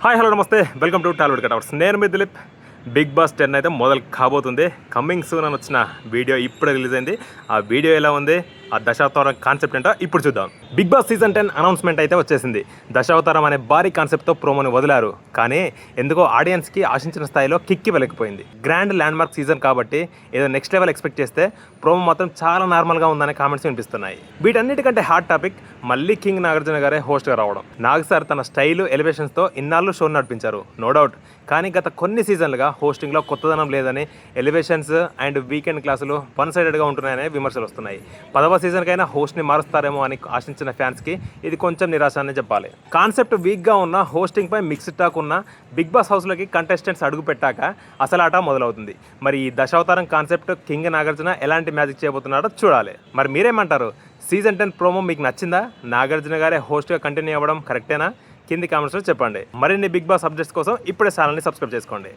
Hi hello నమస్తే welcome to Tollywood cutouts. నేను మీ Dilip. Big boss 10 అయితే మొదలు కాబోతుంది. కమింగ్ సూన్ అని వచ్చిన వీడియో ఇప్పుడే రిలీజ్ అయింది. ఆ వీడియో ఎలా ఉంది, ఆ దశావతారం కాన్సెప్ట్ ఏంటో ఇప్పుడు చూద్దాం. బిగ్ బాస్ సీజన్ 10 అనౌన్స్మెంట్ అయితే వచ్చేసింది. దశావతారం అనే భారీ కాన్సెప్ట్తో ప్రోమోని వదిలారు. కానీ ఎందుకో ఆడియన్స్కి ఆశించిన స్థాయిలో కిక్కి వెళ్ళకపోయింది. గ్రాండ్ ల్యాండ్మార్క్ సీజన్ కాబట్టి ఏదో నెక్స్ట్ లెవెల్ ఎక్స్పెక్ట్ చేస్తే ప్రోమో మాత్రం చాలా నార్మల్గా ఉందనే కామెంట్స్ వినిపిస్తున్నాయి. వీటన్నిటికంటే హాట్ టాపిక్ మళ్ళీ కింగ్ నాగార్జున గారే హోస్ట్గా రావడం. నాగ్ సార్ తన స్టైలు ఎలివేషన్స్తో ఇన్నాళ్ళు షో నడిపించారు, నో డౌట్. కానీ గత కొన్ని సీజన్లుగా హోస్టింగ్లో కొత్తదనం లేదని, ఎలివేషన్స్ అండ్ వీకెండ్ క్లాసులు వన్ సైడెడ్గా ఉంటున్నాయనే విమర్శలు వస్తున్నాయి. 10వ సీజన్కైనా హోస్ట్ని మారుస్తారేమో అని ఆశించిన ఫ్యాన్స్కి ఇది కొంచెం నిరాశ అని చెప్పాలి. కాన్సెప్ట్ వీక్గా ఉన్న, హోస్టింగ్పై మిక్స్డ్ టాక్ ఉన్న బిగ్ బాస్ హౌస్లోకి కంటెస్టెంట్స్ అడుగు పెట్టాక అసలు ఆట మొదలవుతుంది. మరి ఈ దశావతారం కాన్సెప్ట్ కింగ్ నాగార్జున ఎలాంటి మ్యాజిక్ చేయబోతున్నాడో చూడాలి. మరి మీరేమంటారు? సీజన్ 10 ప్రోమో మీకు నచ్చిందా? నాగార్జున గారే హోస్ట్గా కంటిన్యూ అవ్వడం కరెక్టేనా? కింది కామెంట్స్లో చెప్పండి. మరిన్ని బిగ్ బాస్ అప్డేట్స్ కోసం ఇప్పుడే ఛానల్ని సబ్స్క్రైబ్ చేసుకోండి.